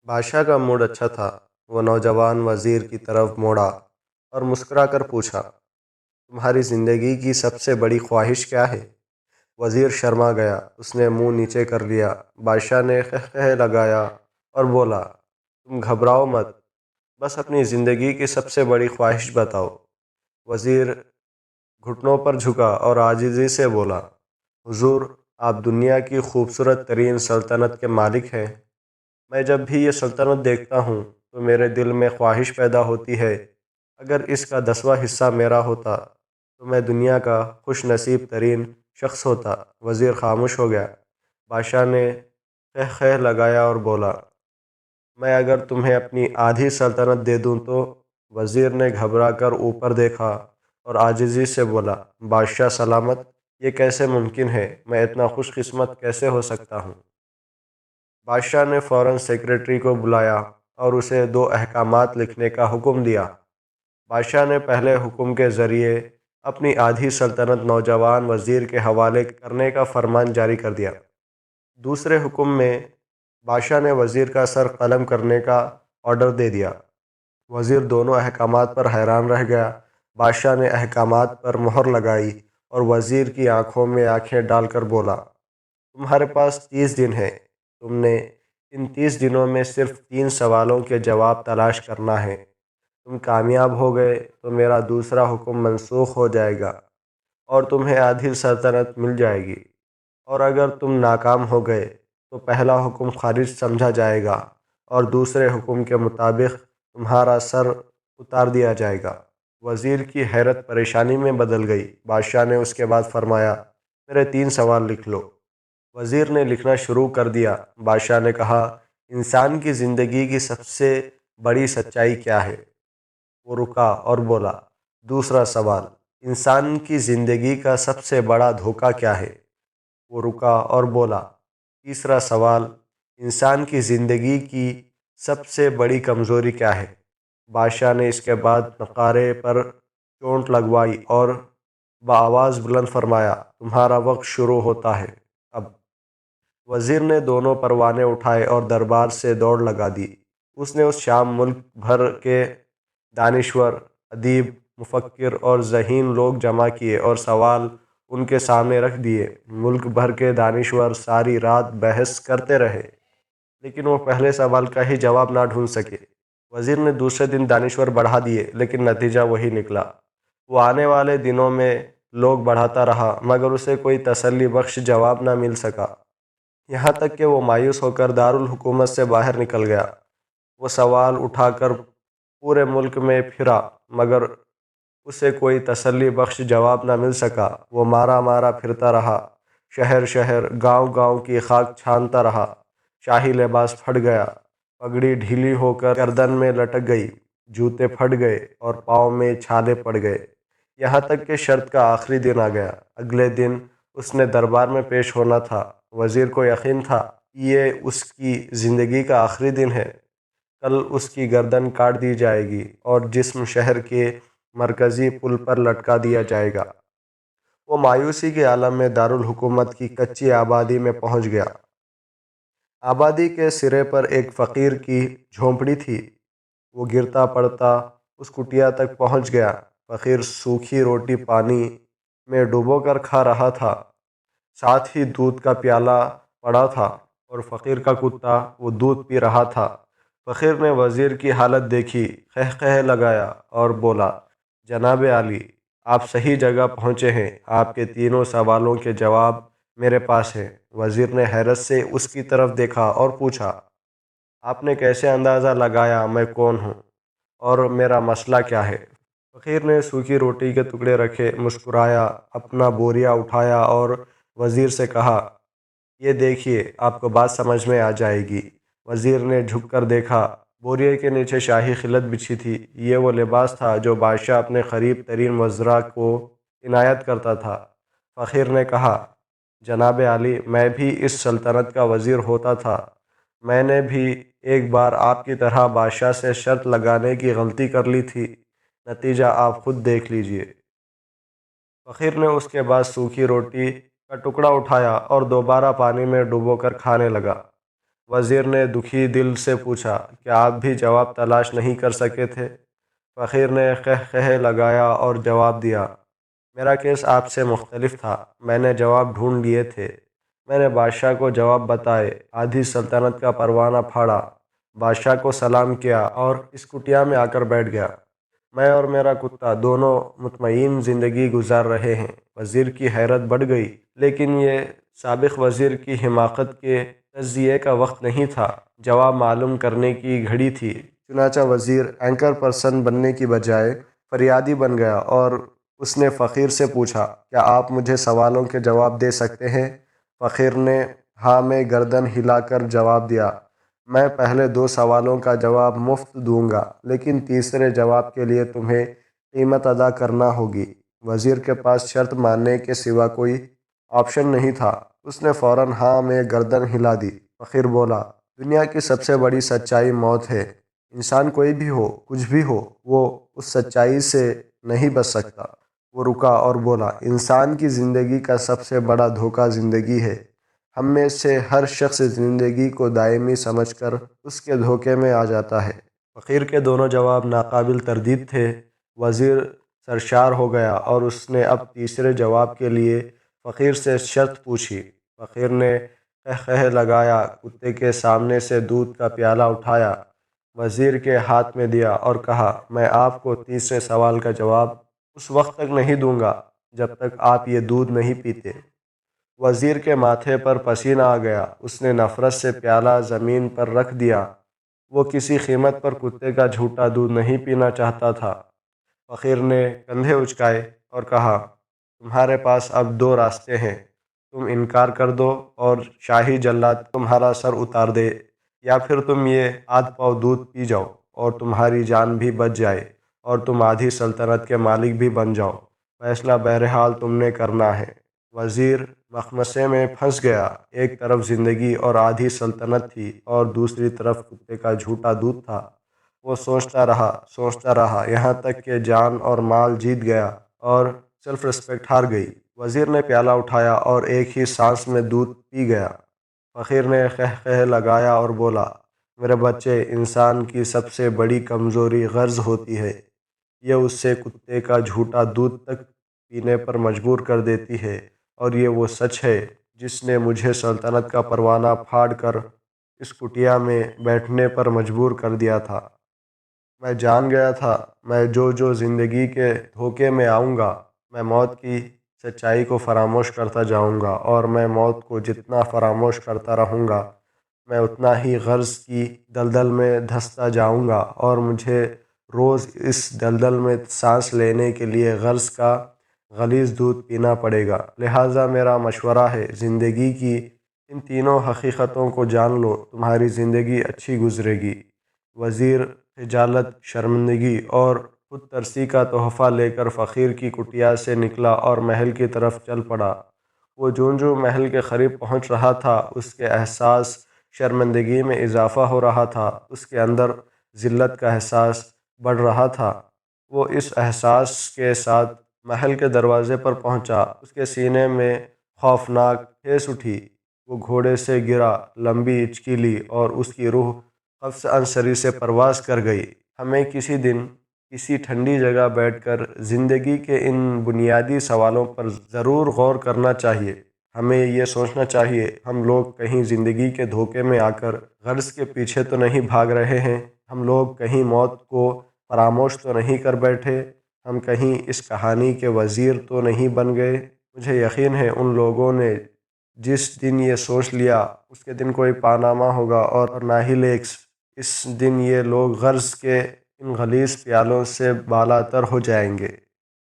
बादशाह का मूड अच्छा था। वो नौजवान वजीर की तरफ मुड़ा और मुस्कुरा कर पूछा, तुम्हारी ज़िंदगी की सबसे बड़ी ख्वाहिश क्या है? वजीर शर्मा गया। उसने मुंह नीचे कर लिया। बादशाह ने खह लगाया और बोला, तुम घबराओ मत, बस अपनी ज़िंदगी की सबसे बड़ी ख्वाहिश बताओ। वजीर घुटनों पर झुका और आजिज़ी से बोला, हुजूर, आप दुनिया की खूबसूरत तरीन सल्तनत के मालिक हैं। मैं जब भी ये सल्तनत देखता हूँ तो मेरे दिल में ख्वाहिश पैदा होती है, अगर इसका 10वां हिस्सा मेरा होता तो मैं दुनिया का खुश नसीब तरीन शख्स होता। वज़ीर खामोश हो गया। बादशाह ने खह लगाया और बोला, मैं अगर तुम्हें अपनी आधी सल्तनत दे दूँ तो? वज़ीर ने घबरा कर ऊपर देखा और आजिज़ी से बोला, बादशाह सलामत, ये कैसे मुमकिन है? मैं इतना खुशकिस्मत कैसे हो सकता हूँ? बादशाह ने फ़ौरन सेक्रेटरी को बुलाया और उसे दो अहकामात लिखने का हुक्म दिया। बादशाह ने पहले हुक्म के ज़रिए अपनी आधी सल्तनत नौजवान वज़ीर के हवाले करने का फरमान जारी कर दिया। दूसरे हुक्म में बादशाह ने वज़ीर का सर कलम करने का ऑर्डर दे दिया। वज़ीर दोनों अहकामात पर हैरान रह गया। बादशाह ने अहकामात पर मोहर लगाई और वज़ीर की आंखों में आंखें डालकर बोला, तुम्हारे पास 30 दिन हैं। तुमने इन 30 दिनों में सिर्फ 3 सवालों के जवाब तलाश करना है। तुम कामयाब हो गए तो मेरा दूसरा हुक्म मनसूख हो जाएगा और तुम्हें आधी सल्तनत मिल जाएगी, और अगर तुम नाकाम हो गए तो पहला हुक्म खारिज समझा जाएगा और दूसरे हुक्म के मुताबिक तुम्हारा सर उतार दिया जाएगा। वज़ीर की हैरत परेशानी में बदल गई। बादशाह ने उसके बाद फरमाया, मेरे 3 सवाल लिख लो। वज़ीर ने लिखना शुरू कर दिया। बादशाह ने कहा, इंसान की ज़िंदगी की सबसे बड़ी सच्चाई क्या है? वो रुका और बोला, दूसरा सवाल, इंसान की ज़िंदगी का सबसे बड़ा धोखा क्या है? वो रुका और बोला, तीसरा सवाल, इंसान की ज़िंदगी की सबसे बड़ी कमज़ोरी क्या है? बादशाह ने इसके बाद नकारे पर चोंट लगवाई और बआवाज़ बुलंद फरमाया, तुम्हारा वक्त शुरू होता है अब। वज़ीर ने दोनों परवाने उठाए और दरबार से दौड़ लगा दी। उसने उस शाम मुल्क भर के दानिश्वर, अदीब, मुफक्किर और ज़हीन लोग जमा किए और सवाल उनके सामने रख दिए। मुल्क भर के दानिश्वर सारी रात बहस करते रहे, लेकिन वो पहले सवाल का ही जवाब ना ढूंढ सके। वज़ीर ने दूसरे दिन दानिश्वर बढ़ा दिए, लेकिन नतीजा वही निकला। वो आने वाले दिनों में लोग बढ़ाता रहा, मगर उसे कोई तसल्ली बख्श जवाब ना मिल सका। यहाँ तक कि वो मायूस होकर दारुल हुकूमत से बाहर निकल गया। वो सवाल उठाकर पूरे मुल्क में फिरा, मगर उसे कोई तसल्ली बख्श जवाब न मिल सका। वो मारा मारा फिरता रहा, शहर शहर, गांव गांव की खाक छानता रहा। शाही लिबास फट गया, पगड़ी ढीली होकर गर्दन में लटक गई, जूते फट गए और पाँव में छाले पड़ गए। यहाँ तक कि शर्त का आखिरी दिन आ गया। अगले दिन उसने दरबार में पेश होना था। वज़ीर को यकीन था ये उसकी ज़िंदगी का आखिरी दिन है। कल उसकी गर्दन काट दी जाएगी और जिस्म शहर के मरकज़ी पुल पर लटका दिया जाएगा। वो मायूसी के आलम में दारुल हुकूमत की कच्ची आबादी में पहुंच गया। आबादी के सिरे पर एक फ़कीर की झोंपड़ी थी। वो गिरता पड़ता उस कुटिया तक पहुंच गया। फ़कीर सूखी रोटी पानी में डुबोकर खा रहा था, साथ ही दूध का प्याला पड़ा था और फ़कीर का कुत्ता वो दूध पी रहा था। फ़कीर ने वज़ीर की हालत देखी, खह लगाया और बोला, जनाब आली, आप सही जगह पहुँचे हैं। आपके तीनों सवालों के जवाब मेरे पास हैं। वज़ीर ने हैरत से उसकी तरफ देखा और पूछा, आपने कैसे अंदाज़ा लगाया मैं कौन हूँ और मेरा मसला क्या है? फ़कीर ने सूखी रोटी के टुकड़े रखे, मुस्कुराया, अपना बोरिया उठाया और वज़ीर से कहा, ये देखिए, आपको बात समझ में आ जाएगी। वज़ीर ने झुक कर देखा। बोरिए के नीचे शाही खिलत बिछी थी। ये वो लिबास था जो बादशाह अपने करीब तरीन वज़रा को इनायत करता था। फ़कीर ने कहा, जनाब आली, मैं भी इस सल्तनत का वज़ीर होता था। मैंने भी एक बार आपकी तरह बादशाह से शर्त लगाने की गलती कर ली थी। नतीजा आप खुद देख लीजिए। फ़कीर ने उसके बाद सूखी रोटी का टुकड़ा उठाया और दोबारा पानी में डुबोकर खाने लगा। وزیر نے دکھی دل سے پوچھا، کیا آپ بھی جواب تلاش نہیں کر سکے تھے؟ فقیر نے قہقہے لگایا اور جواب دیا، میرا کیس آپ سے مختلف تھا، میں نے جواب ڈھونڈ لیے تھے۔ میں نے بادشاہ کو جواب بتائے، آدھی سلطنت کا پروانہ پھاڑا، بادشاہ کو سلام کیا اور اس کٹیا میں آ کر بیٹھ گیا۔ میں اور میرا کتا دونوں مطمئن زندگی گزار رہے ہیں۔ وزیر کی حیرت بڑھ گئی، لیکن یہ سابق وزیر کی حماقت کے تجزیے کا وقت نہیں تھا، جواب معلوم کرنے کی گھڑی تھی۔ چنانچہ وزیر اینکر پرسن بننے کی بجائے فریادی بن گیا اور اس نے فقیر سے پوچھا، کیا آپ مجھے سوالوں کے جواب دے سکتے ہیں؟ فقیر نے ہاں میں گردن ہلا کر جواب دیا، میں پہلے 2 سوالوں کا جواب مفت دوں گا، لیکن تیسرے جواب کے لیے تمہیں قیمت ادا کرنا ہوگی۔ وزیر کے پاس شرط ماننے کے سوا کوئی آپشن نہیں تھا، اس نے فوراً ہاں میں گردن ہلا دی۔ فقیر بولا، دنیا کی سب سے بڑی سچائی موت ہے۔ انسان کوئی بھی ہو، کچھ بھی ہو، وہ اس سچائی سے نہیں بچ سکتا۔ وہ رکا اور بولا، انسان کی زندگی کا سب سے بڑا دھوکہ زندگی ہے۔ ہم میں سے ہر شخص زندگی کو دائمی سمجھ کر اس کے دھوکے میں آ جاتا ہے۔ فقیر کے دونوں جواب ناقابل تردید تھے۔ وزیر سرشار ہو گیا اور اس نے اب تیسرے جواب کے لیے فقیر سے شرط پوچھی۔ فقیر نے قہقہے لگایا، کتے کے سامنے سے دودھ کا پیالہ اٹھایا، وزیر کے ہاتھ میں دیا اور کہا، میں آپ کو تیسرے سوال کا جواب اس وقت تک نہیں دوں گا جب تک آپ یہ دودھ نہیں پیتے۔ وزیر کے ماتھے پر پسینہ آ گیا، اس نے نفرت سے پیالہ زمین پر رکھ دیا۔ وہ کسی قیمت پر کتے کا جھوٹا دودھ نہیں پینا چاہتا تھا۔ فقیر نے کندھے اچکائے اور کہا، تمہارے پاس اب 2 راستے ہیں، تم انکار کر دو اور شاہی جلاد تمہارا سر اتار دے، یا پھر تم یہ آدھ پاؤ دودھ پی جاؤ اور تمہاری جان بھی بچ جائے اور تم آدھی سلطنت کے مالک بھی بن جاؤ۔ فیصلہ بہرحال تم نے کرنا ہے۔ وزیر مخمصے میں پھنس گیا، ایک طرف زندگی اور آدھی سلطنت تھی اور دوسری طرف کتے کا جھوٹا دودھ تھا۔ وہ سوچتا رہا یہاں تک کہ جان اور مال جیت گیا اور سیلف رسپیکٹ ہار گئی۔ وزیر نے پیالہ اٹھایا اور ایک ہی سانس میں دودھ پی گیا۔ فقیر نے قہقہے لگایا اور بولا، میرے بچے، انسان کی سب سے بڑی کمزوری غرض ہوتی ہے، یہ اسے کتے کا جھوٹا دودھ تک پینے پر مجبور کر دیتی ہے، اور یہ وہ سچ ہے جس نے مجھے سلطنت کا پروانہ پھاڑ کر اس کٹیا میں بیٹھنے پر مجبور کر دیا تھا۔ میں جان گیا تھا، میں جو زندگی کے دھوکے میں آؤں گا، میں موت کی سچائی کو فراموش کرتا جاؤں گا، اور میں موت کو جتنا فراموش کرتا رہوں گا، میں اتنا ہی غرض کی دلدل میں دھنستا جاؤں گا، اور مجھے روز اس دلدل میں سانس لینے کے لیے غرض کا غلیظ دودھ پینا پڑے گا۔ لہٰذا میرا مشورہ ہے، زندگی کی ان تینوں حقیقتوں کو جان لو، تمہاری زندگی اچھی گزرے گی۔ وزیر خجالت، شرمندگی اور خود ترسی کا تحفہ لے کر فقیر کی کٹیا سے نکلا اور محل کی طرف چل پڑا۔ وہ جوں محل کے قریب پہنچ رہا تھا، اس کے احساس شرمندگی میں اضافہ ہو رہا تھا، اس کے اندر ذلت کا احساس بڑھ رہا تھا۔ وہ اس احساس کے ساتھ محل کے دروازے پر پہنچا، اس کے سینے میں خوفناک ٹھیس اٹھی، وہ گھوڑے سے گرا، لمبی ہچکی لی اور اس کی روح قفس عنصری سے پرواز کر گئی۔ ہمیں کسی دن کسی ٹھنڈی جگہ بیٹھ کر زندگی کے ان بنیادی سوالوں پر ضرور غور کرنا چاہیے۔ ہمیں یہ سوچنا چاہیے، ہم لوگ کہیں زندگی کے دھوکے میں آ کر غرض کے پیچھے تو نہیں بھاگ رہے ہیں؟ ہم لوگ کہیں موت کو فراموش تو نہیں کر بیٹھے؟ ہم کہیں اس کہانی کے وزیر تو نہیں بن گئے؟ مجھے یقین ہے ان لوگوں نے جس دن یہ سوچ لیا، اس کے دن کوئی پانامہ ہوگا اور نہ ہی لیکس۔ اس دن یہ لوگ غرض کے ان غلیظ پیالوں سے بالاتر ہو جائیں گے۔